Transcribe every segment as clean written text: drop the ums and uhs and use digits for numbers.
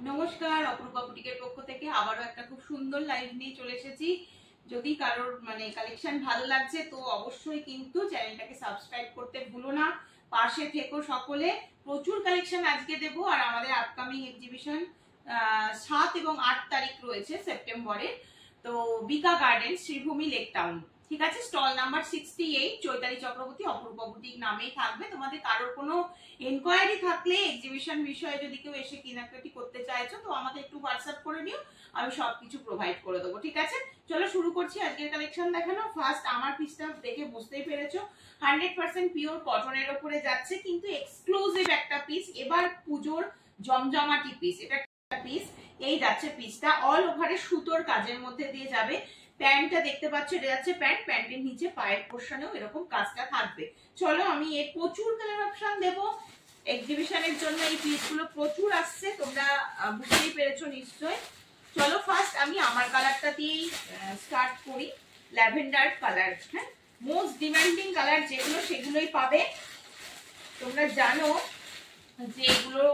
নমস্কার, অপরূপা বুটিকের পক্ষ থেকে আবারও একটা খুব সুন্দর লাইভ নিয়ে চলে এসেছি। যদি কারোর কালেকশন ভালো লাগছে তো অবশ্যই কিন্তু চ্যানেলটাকে সাবস্ক্রাইব করতে ভুলো না, পাশে থেকো সকলে। প্রচুর কালেকশন আজকে দেবো। আর আমাদের আপকামিং এক্সিবিশন 7 এবং 8 তারিখ রয়েছে সেপ্টেম্বরে। তো বিকা গার্ডেন, শ্রীভূমি, লেক টাউন, ঠিক আছে। স্টল নাম্বার 68, চৈতালি চক্রবর্তী, অপরূপা বুটিক নামেই থাকবে। তোমাদের কারোর কোনো এনকোয়ারি থাকলে, এক্সিবিশন বিষয়ে যদি কেউ এসে কেনাকাটি করতে চাইছো তো আমাকে একটু হোয়াটসঅ্যাপ করে নিও, আমি সবকিছু প্রোভাইড করে দেবো, ঠিক আছে। চলো শুরু করছি আজকের কালেকশন দেখানো। ফার্স্ট আমার পিসটা দেখে বুঝতেই পেরেছো 100% পিওর কটনের উপরে যাচ্ছে, কিন্তু এক্সক্লুসিভ একটা পিস, এবার পুজোর জমজমাটি পিস। এটা একটা পিস, এই যাচ্ছে পিসটা অল ওভারে সুতোর কাজের মধ্যে দিয়ে যাবে। প্যান্টটা দেখতে পাচ্ছ, এটা যাচ্ছে প্যান্ট, প্যান্টের নিচে পায়ের পোর্শনেও এরকম কাজটা থাকবে। চলো আমি এর প্রচুর কালার অপশন দেবো এক্সিবিশনের জন্য। এই পিসগুলো প্রচুর আসছে, তোমরা বুঝতেই পেরেছো নিশ্চয়। চলো ফার্স্ট আমি আমার কালারটা দিয়েই স্টার্ট করি। ল্যাভেন্ডার কালার, হ্যাঁ, মোস্ট ডিমান্ডিং কালার যেগুলো সেগুলোই পাবে। তোমরা জানো যে এগুলো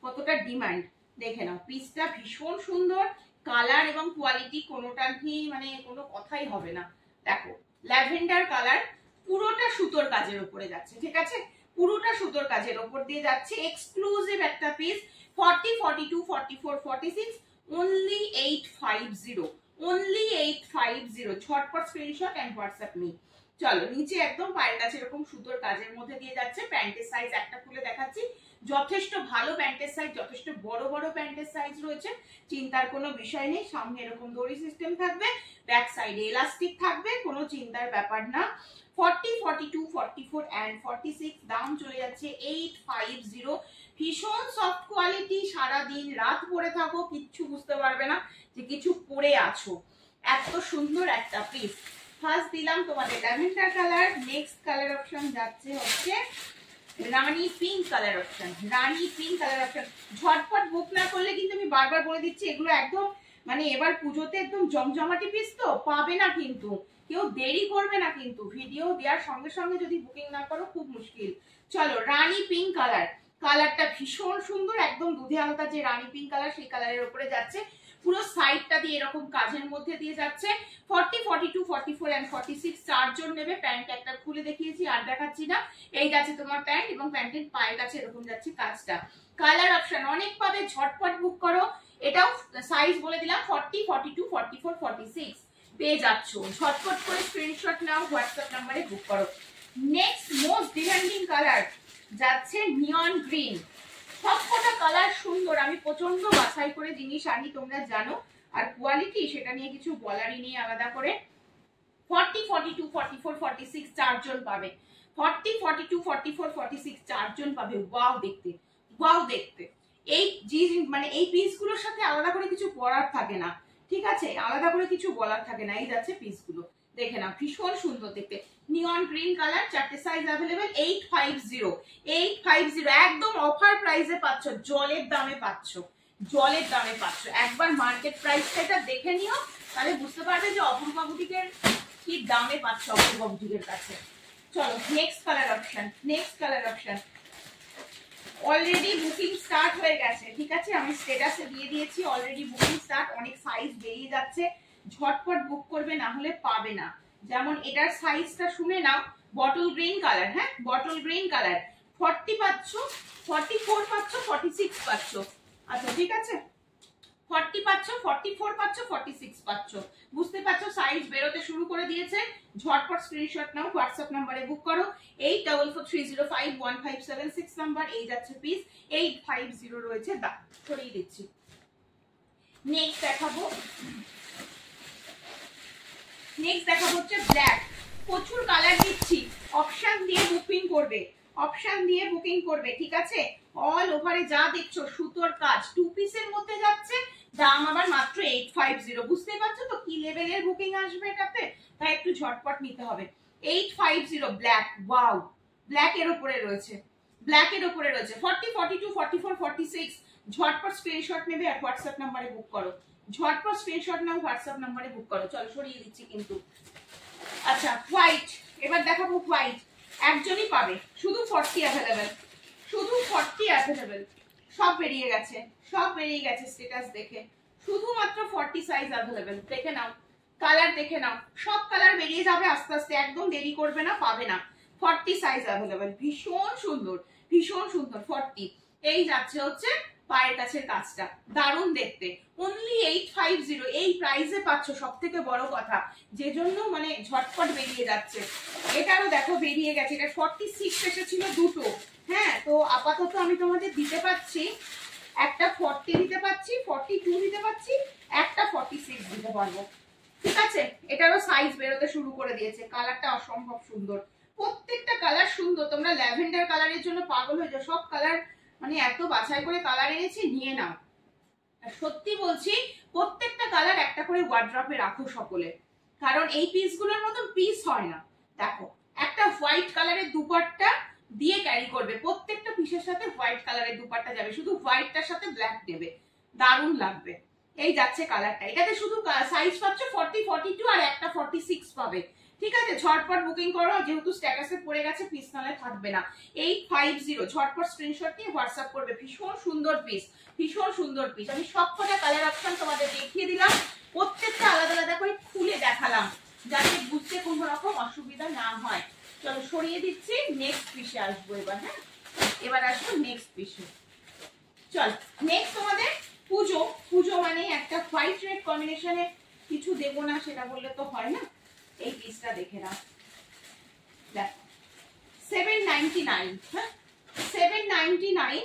কতটা ডিমান্ড। দেখে নাও, পিসটা ভীষণ সুন্দর, কালার এবং কোয়ালিটি কোনোটার কোনো কথাই হবে না। দেখো ল্যাভেন্ডার কালার, পুরোটা সুতোর কাজের উপরে যাচ্ছে, ঠিক আছে, পুরোটা সুতোর কাজের উপর দিয়ে যাচ্ছে। এক্সক্লুসিভ একটা পিস। 40, 42, 44, 46, only 850, only 850। ঝটপট স্ক্রিনশট এন্ড হোয়াটসঅ্যাপ মি। চলো নিচে একদম পায়ের কাছে এরকম সুতোর কাজের মধ্যে দিয়ে যাচ্ছে। প্যান্টের সাইজ একটা খুলে দেখাচ্ছি, যথেষ্ট ভালো প্যান্টের সাইজ, যথেষ্ট বড় বড় প্যান্টের সাইজ রয়েছে, চিন্তার কোনো বিষয় নেই। সামনে এরকম দড়ি সিস্টেম থাকবে, ব্যাক সাইডে এলাস্টিক থাকবে, কোনো চিন্তার ব্যাপার না। 40, 42, 44 and 46, দাম চলে যাচ্ছে 850। ভীষণ সফট কোয়ালিটি, সারা দিন রাত পরে থাকো কিচ্ছু বুঝতে পারবে না যে কিছু পরে আছো, এত সুন্দর একটা পিস। ফার্স্ট দিলাম তোমাদের lavender colour. Next colour option যাচ্ছে হচ্ছে রানী পিঙ্ক কালার অপশন। রানী পিঙ্ক কালার অপশন ঝটপট বুক না করলে কিন্তু আমি বারবার বলে দিচ্ছি, এগুলো একদম এবার পুজোতে একদম জমজমাটি পিস তো পাবে না, কিন্তু কেউ দেরি করবে না, কিন্তু ভিডিও দেওয়ার সঙ্গে সঙ্গে যদি বুকিং না করো খুব মুশকিল। চলো রানী পিঙ্ক কালার, কালারটা ভীষণ সুন্দর, একদম দুধে হালকা যে রানী পিঙ্ক কালার সেই কালারের উপরে যাচ্ছে। পুরো সাইডটা দিয়ে এরকম কাজের মধ্যে দিয়ে যাচ্ছে। 40, 42, 44 and 46 চারজন নেবে। প্যান্ট একটা খুলে দেখিয়েছি, আর দেখাচ্ছি না। এই যাচ্ছে তোমার প্যান্ট, এবং প্যান্টের পায়ের কাছে এরকম যাচ্ছে কাজটা। কালার অপশন অনেক পাবে, ঝটপট বুক করো। এটাও সাইজ বলে দিলাম 40, 42, 44, 46 পেয়ে যাচ্ছ। ঝটপট করে স্ক্রিনশট নাও, হোয়াটসঅ্যাপ নাম্বারে বুক করো। নেক্সট মোস্ট ডিমান্ডিং কালার যাচ্ছে নিয়ন গ্রিন। সবকটা কালার সুন্দর, আমি প্রচন্ড বাছাই করে জিনিস আনি, তোমরা জানো। আর কোয়ালিটি সেটা নিয়ে কিছু বলারই নেই আলাদা করে। 40, 42, 44, 46 চারজন পাবে। 40, 42, 44, 46 চারজন পাবে। ওয়াও দেখতে, ওয়াও দেখতে। এই এই পিসগুলোর সাথে আলাদা করে কিছু পরার থাকে না, ঠিক আছে, আলাদা করে কিছু বলার থাকে না। এই যাচ্ছে পিসগুলো, দেখে না, ভীষণ সুন্দর দেখতে। নিয়ন গ্রিন কালার, চারটে সাইজ অ্যাভেলেবেল। 850, 850 একদম অফার প্রাইসে পাচ্ছ, জলের দামে পাচ্ছ, জলের দামে পাচ্ছ। একবার মার্কেট প্রাইসটা এটা দেখে নিও, তাহলে বুঝতে পারবে যে অপরূপা বুটিকের কি দামে পাচ্ছ অপরূপা বুটিকের কাছে। চলো next colour option, next colour option. Already booking start হয়ে গেছে, ঠিক আছে, আমি স্ট্যাটাসে দিয়ে দিয়েছি অলরেডি বুকিং স্টার্ট। অনেক সাইজ বেরিয়ে যাচ্ছে, ঝটপট বুক করবে, না হলে পাবে না। যেমন এটার সাইজটা শুনে নাও, বটল গ্রিন কালার, হ্যাঁ বটল গ্রিন কালার। 40 পাচ্ছ, 44 পাচ্ছ, 46 পাচ্ছ। আচ্ছা ঠিক আছে, 40 পাচ্ছ, 44 পাচ্ছ, 46 পাচ্ছ। বুঝতে পারছো সাইজ বেরোতে শুরু করে দিয়েছে। ঝটপট স্ক্রিনশট নাও, হোয়াটসঅ্যাপ নাম্বারে বুক করো। 8443051576 নাম্বার। এই যাচ্ছে পিস, 850 রয়েছে দাম, সরিয়ে দিচ্ছি। নেক্সট দেখাবো, নেক্সট দেখাবো হচ্ছে ব্ল্যাক। প্রচুর কালার দিচ্ছি, অপশন দিয়ে বুকিং করবে, অপশন দিয়ে বুকিং করবে, ঠিক আছে। অল ওভারে যা দেখছো সুতোর কাজ, 2 পিসের মধ্যে যাচ্ছে, দাম আবার মাত্র 850। বুঝতে পারছো তো কি লেভেলের বুকিং আসবে এটাতে, তাই একটু ঝটপট নিতে হবে। 850 ব্ল্যাক, ওয়াও, ব্ল্যাক এর উপরে রয়েছে, ব্ল্যাক এর উপরে রয়েছে। 40, 42, 44, 46 ঝটপট স্ক্রিনশট নেবে আর হোয়াটসঅ্যাপ নাম্বারে বুক করো। ঝটপট স্ক্রিনশট নাও, হোয়াটসঅ্যাপ নাম্বারে বুক করো। চলো সরিয়ে দিচ্ছি কিন্তু। আচ্ছা হোয়াইট, এবার দেখাবো হোয়াইট। একজনই পাবে, শুধু 40 অ্যাভেলেবেল, শুধু 40 অ্যাভেলেবেল। সব বেরিয়ে গেছে, সব বেরিয়ে গেছে স্ট্যাটাস দেখে। শুধুমাত্র 40 সাইজ অ্যাভেলেবেল। দেখে নাও, কালার দেখে নাও, সব কালার বেরিয়ে যাবে আস্তে আস্তে, একদম দেরি করবে না, পাবে না। 40 সাইজ অ্যাভেলেবেল, ভীষণ সুন্দর, ভীষণ সুন্দর। 40। এই যাচ্ছে হচ্ছে পায়ের কাছের কাজটা, দারুণ দেখতে। অনলি 850, এই প্রাইসে পাচ্ছ, সব থেকে বড় কথা, যে জন্য মানে ঝটপট বেরিয়ে যাচ্ছে। এটারও দেখো বেরিয়ে গেছে, এটা 46 এসেছিল দুটো। হ্যাঁ, তো আপাতত আমি তোমাদের দিতে পাচ্ছি, একটা 40 দিতে পাচ্ছি, 42 দিতে পাচ্ছি, একটা 46 দিতে পারবো। ঠিক আছে, এটারও সাইজ বেরোতে শুরু করে দিয়েছে। কালারটা অসম্ভব সুন্দর, প্রত্যেকটা কালার সুন্দর। তোমরা ল্যাভেন্ডার কালারের জন্য পাগল হয়ে যাও, সব কালার মানে এত বাছাই করে কালার এনেছি, নিয়ে নাও। সত্যি বলছি, প্রত্যেকটা কালার একটা করে ওয়ার্ড্রপে রাখো সকলে, কারণ এই পিসগুলোর মতন পিস হয় না। দেখো, একটা হোয়াইট কালারের দুপাট্টা দিয়ে ক্যারি করবে, প্রত্যেকটা পিসের সাথে হোয়াইট কালারের দুপাট্টা যাবে, শুধু হোয়াইটটার সাথে ব্ল্যাক দেবে, দারুণ লাগবে। এই যাচ্ছে কালারটা, এটাতে শুধু সাইজ পাচ্ছ 40, 42 আর একটা 46 পাবে। ঠিক আছে, ঝটপট বুকিং করো, যেহেতু স্ট্যাটাসে পড়ে গেছে, পিস নালে থাকবে না। 850, ঝটপট স্ক্রিনশট নিয়ে হোয়াটসঅ্যাপ করবে। ভীষণ সুন্দর পিস, ভীষণ সুন্দর পিস। আমি সবকটা কালার অপশন তোমাদের দেখিয়ে দিলাম, প্রত্যেকটা আলাদা আলাদা করে খুলে দেখালাম, যাতে বুঝতে কোনো রকম অসুবিধা না হয়। চলো সরিয়ে দিচ্ছি, নেক্সট পিসে আসবো এবার। হ্যাঁ, এবার আসবো নেক্সট পিসে। চল, নেক্সট তোমাদের পুজো। পুজো মানে একটা হোয়াইট রেড কম্বিনেশনে কিছু দেবো না সেটা বললে তো হয় না। এই পিসটা দেখে নাও, দেখো 799। হ্যাঁ, 799।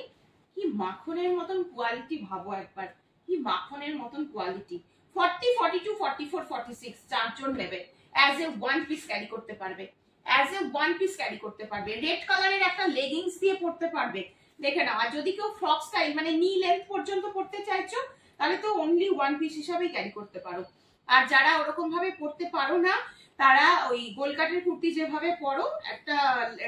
কি মাখনের মতন কোয়ালিটি, ভাবো একবার, কি মাখনের মতন কোয়ালিটি। 40, 42, 44, 46 চারজন নেবে, as a one piece carry করতে পারবে, as a one piece carry করতে পারবে। রেড কালারের একটা লেগিংস দিয়ে পড়তে পারবে, দেখে নাও। আর যদি কেউ ফ্রক স্টাইল মানে নি লেন্থ পর্যন্ত পড়তে চাইছো, তাহলে তো অনলি ওয়ান পিস হিসাবেই ক্যারি করতে পারো। আর যারা ওরকম ভাবে পড়তে পারো না, তারা ওই গোলকাটের কুর্তি যেভাবে পরো, একটা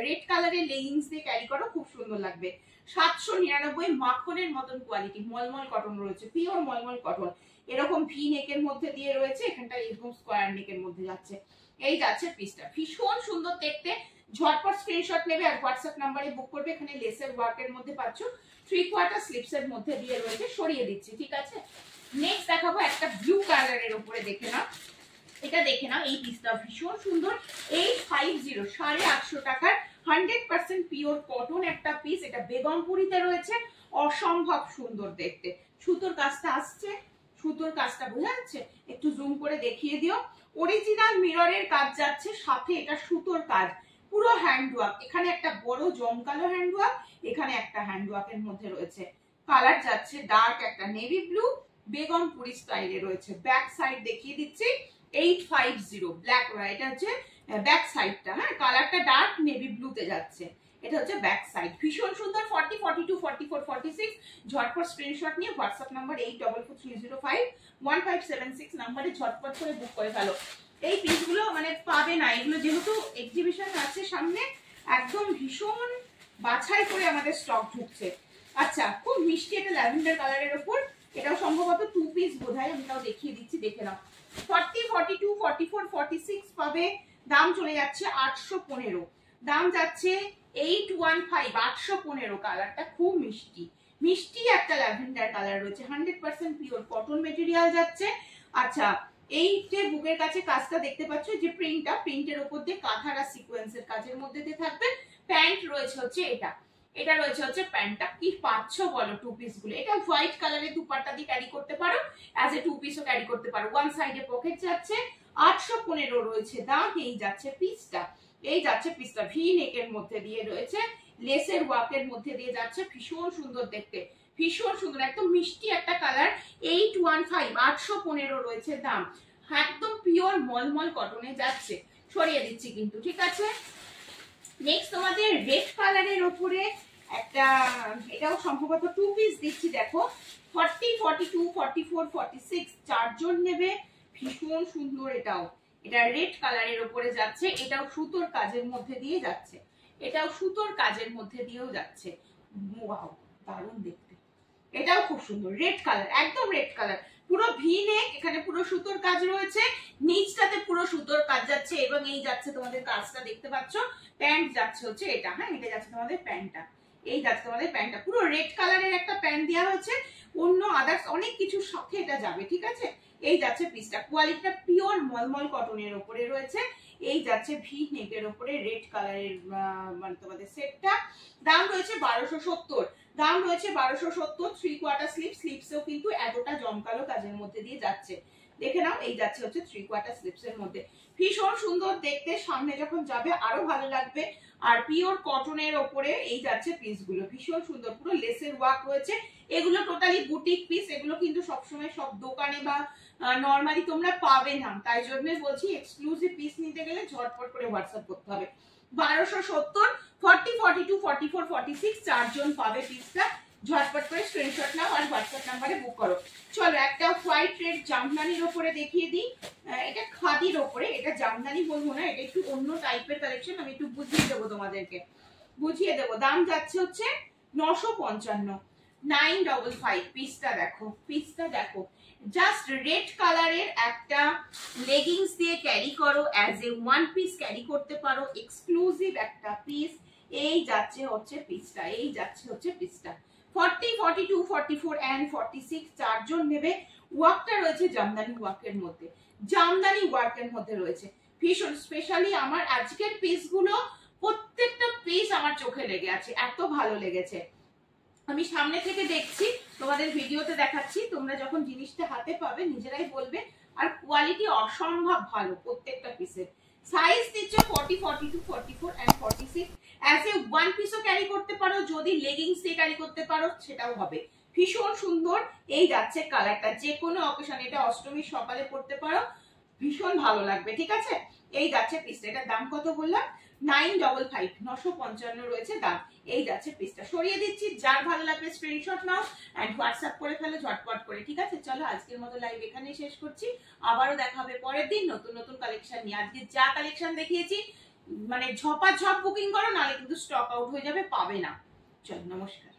রেড কালারের লেগিংস দিয়ে ক্যারি করো, খুব সুন্দর লাগবে। 799, মাখনের মতন কোয়ালিটি, মলমল কটন রয়েছে, পিওর মলমল কটন। এরকম ভি নেকের মধ্যে দিয়ে রয়েছে, এখানটা এরকম স্কোয়ার নেকের মধ্যে যাচ্ছে। এই যাচ্ছে পিসটা, ভীষণ সুন্দর দেখতে। ঝটপট স্ক্রিনশট নেবে আর হোয়াটসঅ্যাপ নাম্বারে বুক করবে। এখানে লেসের ওয়ার্কের মধ্যে পাচ্ছ, 3/4 স্লিপস এর মধ্যে দিয়ে রয়েছে। সরিয়ে দিচ্ছি, ঠিক আছে। নেক্সট দেখাবো একটা ব্লু কালারের উপরে, দেখে নাও, এটা দেখে নাও। এই পিসটা ভীষণ সুন্দর, 850, 850 টাকার 100% পিওর কটন একটা পিস। এটা বেগমপুরিতে রয়েছে, অসম্ভব সুন্দর দেখতে। সুতোর কাজটা আসছে, সুতোর কাজটা বোঝা যাচ্ছে, একটু জুম করে দেখিয়ে দিও। অরিজিনাল মিররের কাজ যাচ্ছে, সাথে এটা সুতোর কাজ, পুরো হ্যান্ডওয়ার্ক। এখানে একটা বড় জমকালো হ্যান্ডওয়ার্ক, এখানে একটা হ্যান্ডওয়ার্কের মধ্যে রয়েছে। কালার যাচ্ছে ডার্ক একটা নেভি ব্লু, বেগমপুরি স্টাইলে রয়েছে। ব্যাক সাইড দেখিয়ে দিচ্ছি, 850 ব্ল্যাক, এটা হচ্ছে ব্যাক সাইডটা। হ্যাঁ, কালারটা ডার্ক নেভি ব্লুতে যাচ্ছে, এটা হচ্ছে ব্যাক সাইড। ভীষণ সুন্দর। 40, 42, 44, 46 ঝটপট স্ক্রিনশট নিয়ে হোয়াটসঅ্যাপ নাম্বার 8443051576 নাম্বারে ঝটপট করে বুক করে ফেলো। এই পিসগুলো মানে পাবে না, এগুলো যেহেতু এক্সিবিশন আছে সামনে, একদম ভীষণ বাছাই করে আমাদের স্টক ঢুকছে। আচ্ছা, খুব মিষ্টি একটা ল্যাভেন্ডার কালারের উপর, এটাও সম্ভবত 2 পিস বোধহয়, আমি তাও দেখিয়ে দিচ্ছি, দেখে নাও। 40, 42, 44, 46 পাবে। দাম চলে যাচ্ছে 815, দাম যাচ্ছে 815, 815। কালারটা খুব মিষ্টি, মিষ্টি একটা ল্যাভেন্ডার কালার রয়েছে, 100% পিওর কটন মেটেরিয়াল যাচ্ছে। আচ্ছা, এই যে বুকের কাছে কাজটা দেখতে পাচ্ছ, যে প্রিন্টটা, প্রিন্টের উপর দিয়ে কাঁথার আর সিকোয়েন্সের কাজের মধ্যে দিয়ে থাকবে। প্যান্ট রয়েছে হচ্ছে এটা, এটা রয়েছে হচ্ছে প্যান্টটা। কি পাচ্ছ বলো টু পিস গুলো। এটা হোয়াইট কালারের দুপাট্টা দিয়ে ক্যারি করতে পারো, অ্যাজ এ টু পিসও ক্যারি করতে পারো। ওয়ান সাইডে পকেট যাচ্ছে, 815 রয়েছে দাম। এই যাচ্ছে পিসটা, এই যাচ্ছে পিসটা ভি নেকের মধ্যে দিয়ে রয়েছে, লেসের ওয়ার্কের মধ্যে দিয়ে যাচ্ছে। ভীষণ সুন্দর দেখতে, ভীষণ সুন্দর, একদম মিষ্টি একটা কালার। 815, 815 রয়েছে দাম। একদম পিওর মলমল কটনে যাচ্ছে। সরিয়ে দিচ্ছি কিন্তু, ঠিক আছে। নেক্সট তোমাদের রেড কালারের উপরে একটা, এটাও সম্ভবত 2 পিস দিচ্ছি, দেখো। 40, 42, 44, 46 চারজন নেবে। ভীষণ সুন্দর এটাও, এটা রেড কালারের উপরে যাচ্ছে, এটাও সুতোর কাজের মধ্যে দিয়ে যাচ্ছে, এটাও সুতোর কাজের মধ্যে দিয়েও যাচ্ছে। ওয়াও, দারুণ দেখতে। এটাও খুব সুন্দর, রেড কালার, একদম রেড কালার, পুরো ভি নেক, এখানে পুরো সুতোর কাজ রয়েছে, নিচটাতে পুরো সুতোর কাজ যাচ্ছে। এবং এই যাচ্ছে তোমাদের কাজটা দেখতে পাচ্ছ, প্যান্ট যাচ্ছে হচ্ছে এটা। হ্যাঁ, এটা যাচ্ছে তোমাদের প্যান্টটা। এই যাচ্ছে তোমাদের প্যান্টটা, পুরো রেড কালারের একটা প্যান্ট দেওয়া হচ্ছে, অন্য আদার্স অনেক কিছুর সাথে এটা যাবে, ঠিক আছে। এই যাচ্ছে পিসটা, কোয়ালিটিটা পিওর মলমল কটনের ওপরে রয়েছে। এই যাচ্ছে ভি নেকের ওপরে রেড কালারের মানে তোমাদের সেটটা। দাম রয়েছে 1270, দাম রয়েছে 1270। 3/4 স্লিপ, স্লিপসেও কিন্তু এতটা জমকালো কাজের মধ্যে দিয়ে যাচ্ছে, দেখে নাও। এই যাচ্ছে হচ্ছে 3/4 স্লিপস এর মধ্যে, ভীষণ সুন্দর দেখতে, সামনে যখন যাবে আরো ভালো লাগবে। আর পিওর কটনের ওপরে এই যাচ্ছে পিসগুলো, ভীষণ সুন্দর, পুরো লেসের ওয়ার্ক রয়েছে। এগুলো টোটালি বুটিক পিস, এগুলো কিন্তু সবসময় সব দোকানে বা নরমালি তোমরা পাবে না, তাই জন্য বলছি এক্সক্লুসিভ পিস নিতে গেলে ঝটপট করে হোয়াটসঅ্যাপ করতে হবে। 1270, 40, 42, 44, 46 চারজন পাবে পিসটা, ঝটপট করে স্ক্রিনশট নাও আর হোয়াটসঅ্যাপ নাম্বারে বুক করো। চলো একটা হোয়াইট রেড জামদানির ওপরে দেখিয়ে দিই, এটা খাদির ওপরে, এটা জামদানি বলবো না, এটা একটু অন্য টাইপের কালেকশন, আমি একটু বুঝিয়ে দেবো তোমাদেরকে, বুঝিয়ে দেবো। দাম যাচ্ছে হচ্ছে 955, 955। পিসটা দেখো, পিসটা দেখো, জাস্ট রেড কালারের একটা লেগিংস দিয়ে ক্যারি করো, as a one piece carry করতে পারো, এক্সক্লুসিভ একটা পিস। এই যাচ্ছে হচ্ছে পিসটা, এই যাচ্ছে হচ্ছে পিসটা। 40, 42, 44 and 46 চারজন নেবে। ওয়ার্কটা রয়েছে জামদানি ওয়ার্কের মধ্যে, জামদানি ওয়ার্কের মধ্যে রয়েছে, ভীষণ স্পেশালি আমার আজকের পিসগুলো প্রত্যেকটা পিস আমার চোখে লেগে আছে, এত ভালো লেগেছে। আমি সামনে থেকে দেখছি, তোমাদের ভিডিওতে দেখাচ্ছি, তোমরা যখন জিনিসটা হাতে পাবে নিজেরাই বলবে। আর কোয়ালিটি অসম্ভব ভালো প্রত্যেকটা পিসের। সাইজ দিচ্ছে 40, 42, 44 and 46, অ্যাজ এ ওয়ান পিসও ক্যারি করতে পারো, যদি লেগিংস দিয়ে ক্যারি করতে পারো সেটাও হবে, ভীষণ সুন্দর। এই যাচ্ছে কালারটা, যে কোনো অকেশন, এটা অষ্টমীর সকালে পড়তে পারো, ভীষণ ভালো লাগবে, ঠিক আছে। এই যাচ্ছে পিসটা, এটার দাম কত বললাম? 955, 955 রয়েছে দাম। এই যাচ্ছে পিসটা, সরিয়ে দিচ্ছি, যার ভালো লাগবে স্ক্রিনশট নাও এন্ড হোয়াটসঅ্যাপ করে ফেলো ঝটপট করে, ঠিক আছে। চলো আজকের মতো লাইভ এখানেই শেষ করছি, আবারও দেখা হবে পরের দিন নতুন নতুন কালেকশন নিয়ে। আজকে যা কালেকশন দেখিয়েছি মানে ঝপাঝপ বুকিং করো, নাহলে কিন্তু স্টক আউট হয়ে যাবে, পাবে না। চলো, নমস্কার।